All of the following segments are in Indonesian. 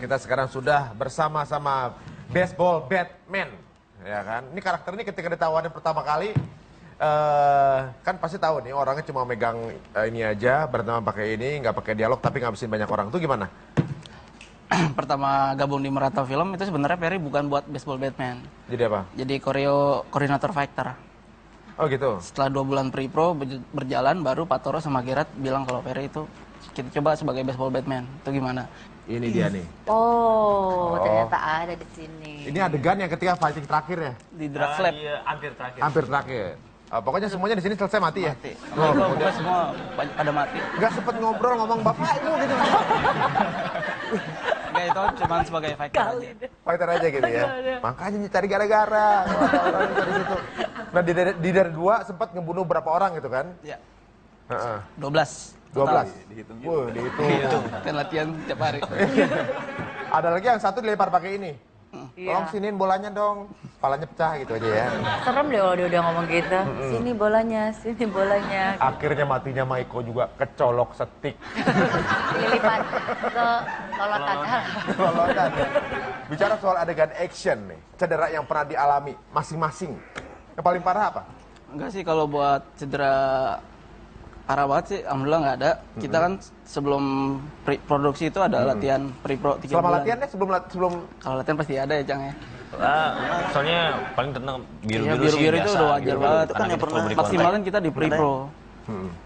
kita sekarang sudah bersama-sama Baseball Batman, ya kan? Ini karakter ini ketika ditawarin pertama kali, kan pasti tahu nih orangnya cuma megang ini aja, bernama pakai ini, nggak pakai dialog tapi ngabisin banyak orang. Itu gimana? Pertama gabung di Merata Film itu sebenarnya Ferry bukan buat Baseball Batman. Jadi apa? Jadi koordinator fighter. Oh gitu. Setelah 2 bulan pre-pro berjalan, baru Pak Toro sama Girat bilang kalau Ferry itu kita coba sebagai Baseball Batman. Itu gimana? Ini dia nih. Oh, ternyata ada di sini. Ini adegan yang ketika fighting terakhir ya? Di draft lab. Iya, hampir terakhir. Hampir terakhir. Pokoknya semuanya di sini selesai mati ya? Mati. Oh, Pokoknya semua pada mati. nggak sempet ngobrol ngomong bapak ibu gitu. Enggak, itu cuma sebagai fighter aja. Fighter aja gitu ya. Makanya cari gara-gara. Orang dari situ. Nah di dari 2 sempat ngebunuh berapa orang gitu kan? Ya, Heeh. 12. 12. Dihitung. Wuh, dihitung. Kan latihan tiap hari. Ada lagi yang satu dilempar pakai ini. Iya. Tolong siniin bolanya dong. Kepalanya pecah gitu aja ya. Serem deh kalau dia udah ngomong gitu. Sini bolanya, sini bolanya. Akhirnya matinya Maiko juga kecolok setik. Dilipat ke lolotan. Lolotan. Bicara soal adegan action nih, cedera yang pernah dialami masing-masing. Yang paling parah apa? Enggak sih, kalau buat cedera parah banget sih, alhamdulillah nggak ada. Kita kan sebelum produksi itu ada latihan pre-pro 3 Selama bulan. latihannya sebelum Kalau latihan pasti ada ya, Cang ya. Soalnya paling tentang Iya, biru-biru sih biru-biru itu biasa. udah wajar Biru-biru. banget. Itu kan Karena yang kita pernah full body Maksimalin kita di pre-pro.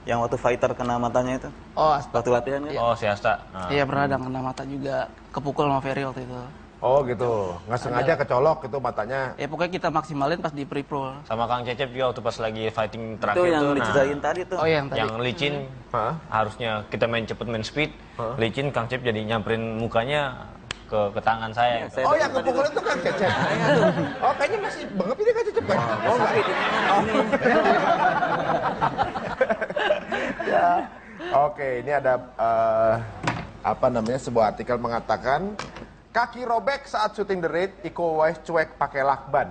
Yang waktu fighter kena matanya itu. Oh, Waktu latihan kan. contact. Oh, si Asta. Nah. iya pernah ada kena mata juga. Kepukul sama Ferry waktu itu. Oh gitu, nggak sengaja kecolok itu matanya. Ya pokoknya kita maksimalin pas di pre-pro. Sama Kang Cecep juga waktu pas lagi fighting Itu terakhir yang tuh. diceritain tadi tuh. Oh iya, yang tadi. Yang licin, Hah? harusnya kita main cepet main speed. Licin Kang Cecep jadi nyamperin mukanya ke tangan saya. Saya Oh dapat yang tadi kepukul itu kan Cecep. Oh kayaknya masih bengep ini kan Cecep kan? Oh enggak. Ya. Oke, ini ada apa namanya sebuah artikel mengatakan kaki robek saat syuting The Raid, Iko Uwais cuek pakai lakban.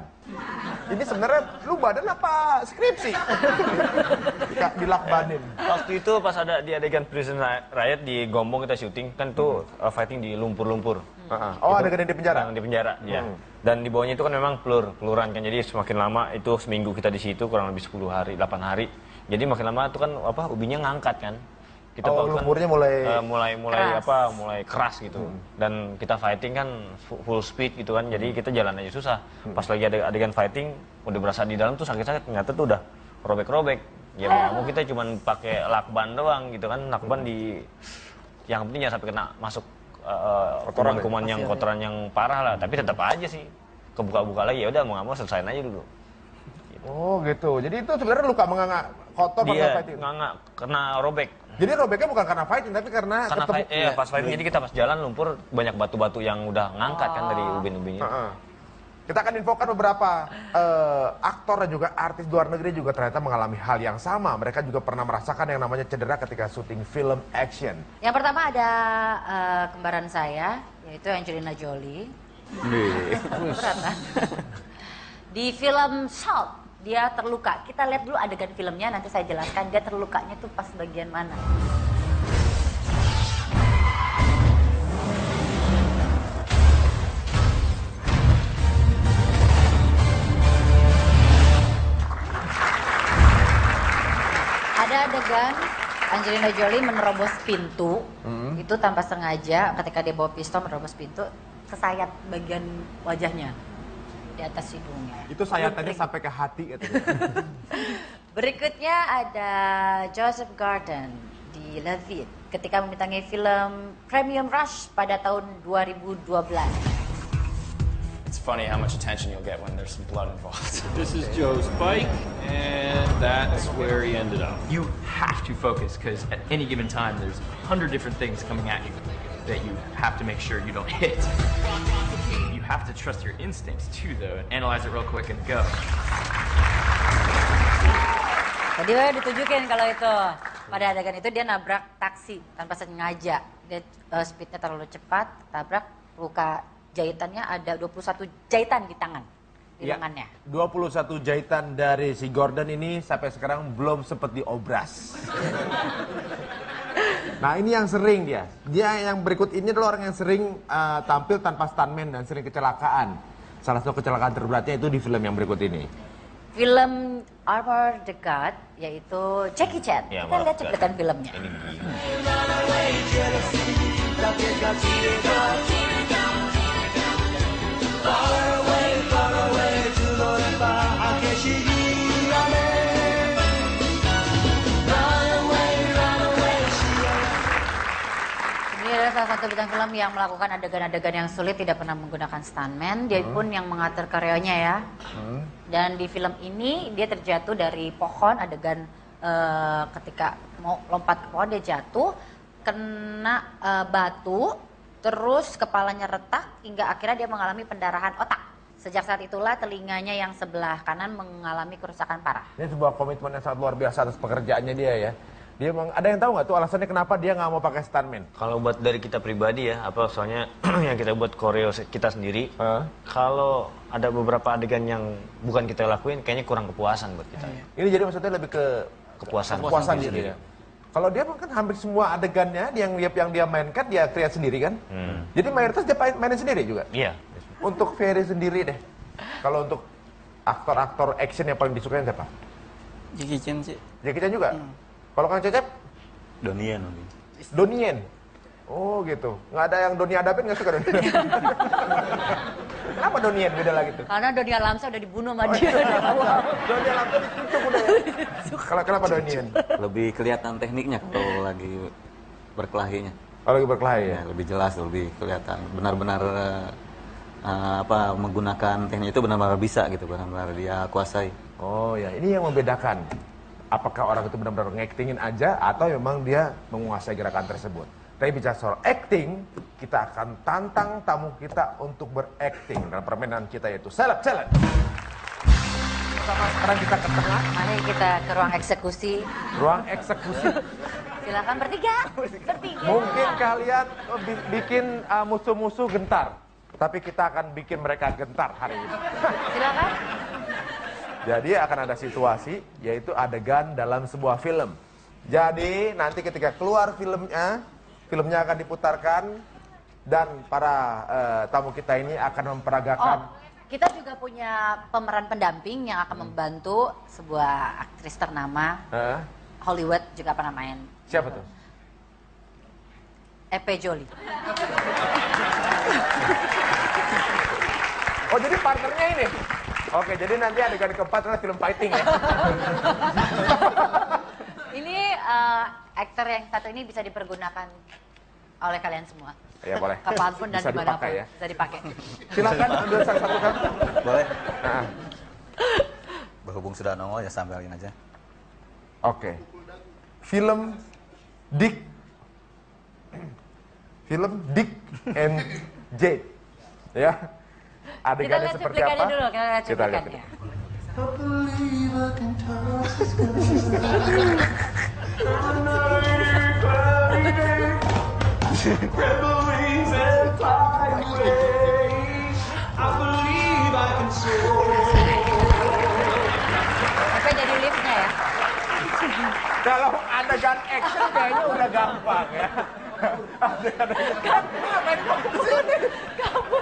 Ini sebenarnya lu badan apa skripsi? Dilakbanin. Waktu itu pas ada di adegan Prison Riot di Gombong kita syuting kan tuh fighting di lumpur-lumpur. Oh, adegan di penjara. Yang di penjara, ya. Dan di bawahnya itu kan memang peluran kan. Jadi semakin lama itu seminggu kita di situ kurang lebih 10 hari, 8 hari. Jadi makin lama itu kan ubinya ngangkat kan. Kita lumpurnya mulai mulai keras gitu. Dan kita fighting kan full speed gitu kan. Jadi kita jalan aja susah. Pas lagi ada adegan fighting udah berasa di dalam tuh sakit-sakit, ternyata tuh udah robek-robek. Ya mau kita cuman pakai lakban doang gitu kan. Lakban yang penting jangan sampai kena masuk kuman-kuman yang kotoran yang parah lah. Tapi tetap aja sih kebuka-buka lagi. Ya udah mau nggak mau selesain aja dulu. Oh gitu. Jadi itu sebenarnya luka menganga kotor pas Dia fighting. nggak kena robek. Jadi robeknya bukan karena fighting tapi karena ketemu. Pas fighting jadi kita pas jalan lumpur banyak batu-batu yang udah ngangkat kan dari ubin-ubinnya. Kita akan infokan beberapa aktor dan juga artis luar negeri juga ternyata mengalami hal yang sama. Mereka juga pernah merasakan yang namanya cedera ketika syuting film action. Yang pertama ada kembaran saya, yaitu Angelina Jolie. Berat kan? Di film Salt, dia terluka. Kita lihat dulu adegan filmnya, nanti saya jelaskan dia terlukanya tuh pas bagian mana. Ada adegan Angelina Jolie menerobos pintu, itu tanpa sengaja ketika dia bawa pistol menerobos pintu, kesayat bagian wajahnya di atas hidungnya. Itu sayatannya sampai ke hati katanya. Berikutnya ada Joseph Gordon di La Vie ketika membintangi film Premium Rush pada tahun 2012. It's funny how much attention you'll get when there's some blood involved. This is Joe's bike, and that's where he ended up. You have to focus because at any given time there's 100 different things coming at you that you have to make sure you don't hit. You have to trust your instincts too though and analyze it real quick and go. Tadi udah ditunjukin kalau itu pada adegan itu dia nabrak taksi tanpa sengaja. Dia speednya terlalu cepat, tabrak, luka jahitannya ada 21 jahitan di tangan. Di lengannya. 21 jahitan dari si Gordon ini sampai sekarang belum sempat diobras. Nah ini yang sering dia. Dia yang berikut ini adalah orang yang sering tampil tanpa stuntman dan sering kecelakaan. Salah satu kecelakaan terberatnya itu di film yang berikut ini. Film Honor the God, yaitu Jackie Chan. Ya, Kita lihat cuplikan filmnya. Ini gila. Ini adalah salah satu bintang film yang melakukan adegan-adegan yang sulit, tidak pernah menggunakan stuntman. Dia pun yang mengatur karyanya ya. Dan di film ini dia terjatuh dari pohon, adegan ketika mau lompat ke pohon dia jatuh, kena batu, terus kepalanya retak hingga akhirnya dia mengalami pendarahan otak. Sejak saat itulah telinganya yang sebelah kanan mengalami kerusakan parah. Ini sebuah komitmen yang sangat luar biasa atas pekerjaannya dia ya. Dia emang, ada yang tahu nggak tuh alasannya kenapa dia nggak mau pakai stuntman? Kalau buat dari kita pribadi ya, apa soalnya yang kita buat koreo kita sendiri, kalau ada beberapa adegan yang bukan kita lakuin, kayaknya kurang kepuasan buat kita. Ini jadi maksudnya lebih ke Kepuasan gitu ya. Kalau dia kan hampir semua adegannya yang dia mainkan dia create sendiri kan. Jadi mayoritas dia mainin sendiri juga. Iya. Untuk Ferry sendiri deh. Kalau untuk aktor-aktor action yang paling disukai siapa? Jackie Chan sih. Jackie Chan juga. Kalau Kang Cecep? Donian. Donnie Yen. Oh gitu. Nggak ada yang Doni Adapin nggak suka Doni Adapin? Kenapa Donnie Yen beda lagi tuh? Karena Doni Alamsa udah dibunuh sama dia. Doni Alamsa dicucuk udah ya. Kenapa Donnie Yen? Lebih kelihatan tekniknya kalau lagi berkelahinya. Kalau lagi berkelahi ya? Ya, lebih jelas, lebih kelihatan. Benar-benar menggunakan teknik itu benar-benar bisa gitu, benar-benar dia kuasai. Oh ya, ini yang membedakan. Apakah orang itu benar-benar ngactingin aja atau memang dia menguasai gerakan tersebut. Tapi bicara soal acting, kita akan tantang tamu kita untuk berakting dalam permainan kita yaitu Celeb Challenge. Pertama sekarang kita ke tengah, Mari kita ke ruang eksekusi. ruang eksekusi. Silakan bertiga. Mungkin kalian bikin musuh-musuh gentar, tapi kita akan bikin mereka gentar hari ini. Silakan. Jadi akan ada situasi, yaitu adegan dalam sebuah film. Jadi nanti ketika keluar filmnya akan diputarkan dan para tamu kita ini akan memperagakan. Kita juga punya pemeran pendamping yang akan membantu sebuah aktris ternama Hollywood juga pernah main. Siapa tuh? Epe Jolie. Oh jadi partnernya ini? Oke, jadi nanti adegan keempat adalah film fighting ya? Ini aktor yang satu ini bisa dipergunakan oleh kalian semua. Ya boleh. Kapanpun dan Bisa dimanapun. dipakai ya? Bisa dipakai. Silakan ambil salah satu kan. Boleh? Nah, Berhubung sudah nongol ya sambilin aja. oke. Film Dick and Jade. Ya. Kita Adegannya lihat seperti cuplikannya apa? dulu. Kita lihat Kita lihat. cuplikannya. Epe jadi liftnya ya. Kalau adegan action kayaknya udah gampang ya. Ngapain kok kesini?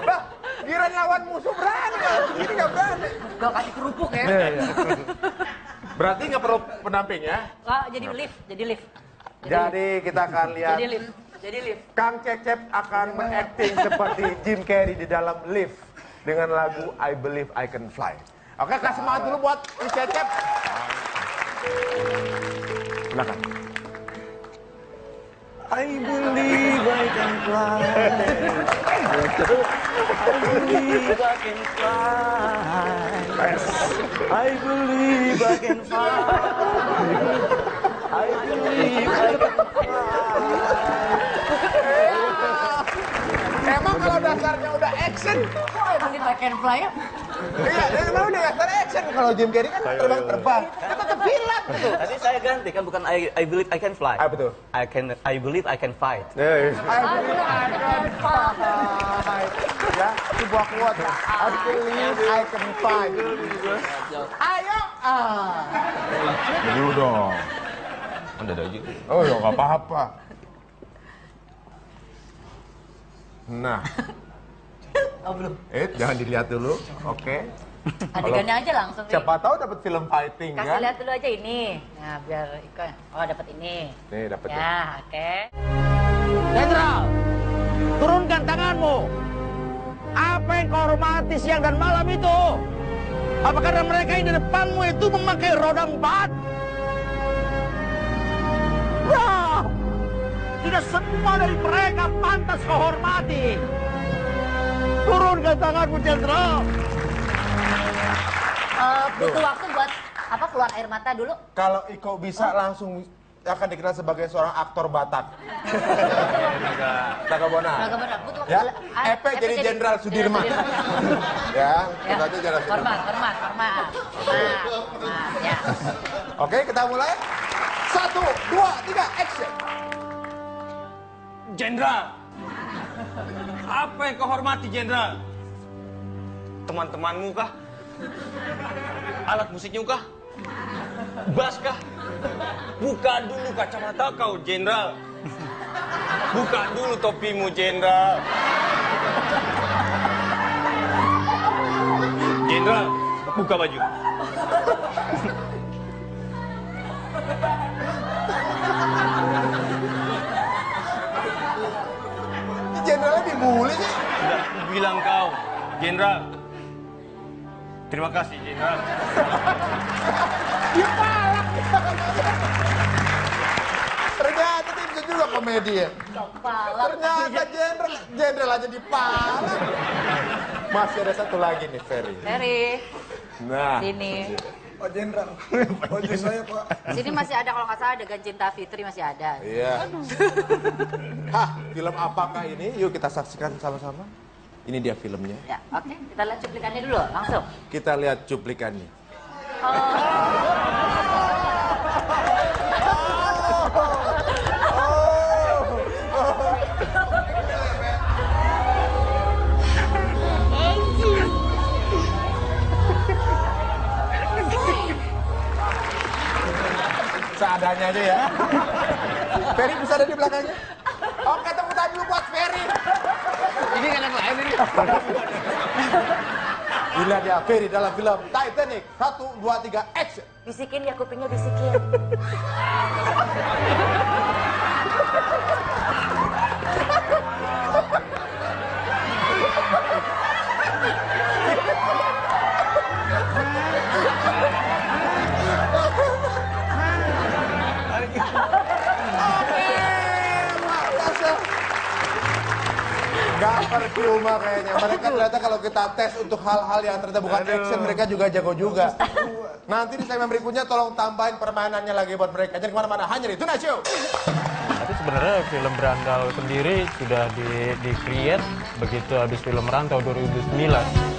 Bah, giliran lawan musuh berani kan? Ini nggak berani. Gak kasih kerupuk ya. Berarti nggak perlu pendamping ya? Jadi lift, jadi lift. Jadi kita akan lihat Jadi lift, jadi lift. Kang Cecep akan mengacting seperti Jim Carrey di dalam Lift dengan lagu I Believe I Can Fly. Oke, kasih semangat dulu buat Cecep. Silakan. I believe I can fly. I believe I can fly. I believe I can fly. I believe I can fly. Emang kalau dasarnya udah action, Kok I Believe I Can Fly ya? iya, emang udah dasar action. Kalau Jim Carrey kan terbang-terbang, kan tetap film gitu. Tadi saya ganti kan bukan I believe I can fly. Apa tuh? I believe I can fight. I believe I can fly. Ya, sebuah quote ya. I believe I can fly. Ayo. Dulu dong. Anda ada aja. Oh ya nggak apa-apa. Nah, Oh belum. jangan dilihat dulu. Oke. Adegannya aja langsung. Ri. Siapa tahu dapat film fighting Kasih kan? lihat dulu aja ini. Nah biar ikut. Oh dapat ini. Nih dapat ya. Ya oke. Jenderal, turunkan tanganmu. Apa yang kau hormati siang dan malam itu? Apa karena mereka yang di depanmu itu memakai roda 4? Wah, tidak semua dari mereka pantas kau hormati. Turunkan tanganmu, Jenderal. Butuh waktu buat apa keluar air mata dulu. Kalau Iko bisa langsung akan dikenal sebagai seorang aktor Batak. Naga Bonar. Naga Bonar. Butuh waktu. Ya, Epe jadi Jenderal Sudirman. Ya, Ya. kita aja Jenderal Sudirman. Hormat. Hormat, ya. Oke, kita mulai. 1, 2, 3, action. Jenderal, apa yang kau hormati, Jenderal? Teman-temanmu kah? Alat musiknya kah? Bass kah? Buka dulu kacamata kau, Jenderal. Buka dulu topimu, Jenderal. Jenderal, buka baju. Jenderalnya dibully sih. Sudah bilang kau, Jenderal. Terima kasih, Jenderal. Ternyata dia bisa juga komedi ya. Ternyata jenderal aja dipalak. Masih ada satu lagi nih, Ferry. Ferry. Nah. Sini. Oh, jenderal. Baju saya, Pak. Sini masih ada kalau nggak salah adegan Cinta Fitri masih ada. Iya. Hah, film apakah ini? Yuk kita saksikan sama-sama. Ini dia filmnya. Ya, oke. Kita lihat cuplikannya dulu, langsung. Kita lihat cuplikannya. Seadanya aja ya. Ferry bisa ada di belakangnya. Oke, tepuk tangan dulu buat Ferry. Ini kan yang lain ini. Gila dia Ferry dalam film Titanic. 1, 2, 3, action. Bisikin ya kupingnya, bisikin. Gak percuma kayaknya. Mereka ternyata kalau kita tes untuk hal-hal yang ternyata bukan action, mereka juga jago juga. Nanti di segmen berikutnya tolong tambahin permainannya lagi buat mereka. Jangan kemana-mana, hanya di Tonight Show. Tapi sebenarnya film Berandal sendiri sudah di-create begitu habis film Rantau 2009.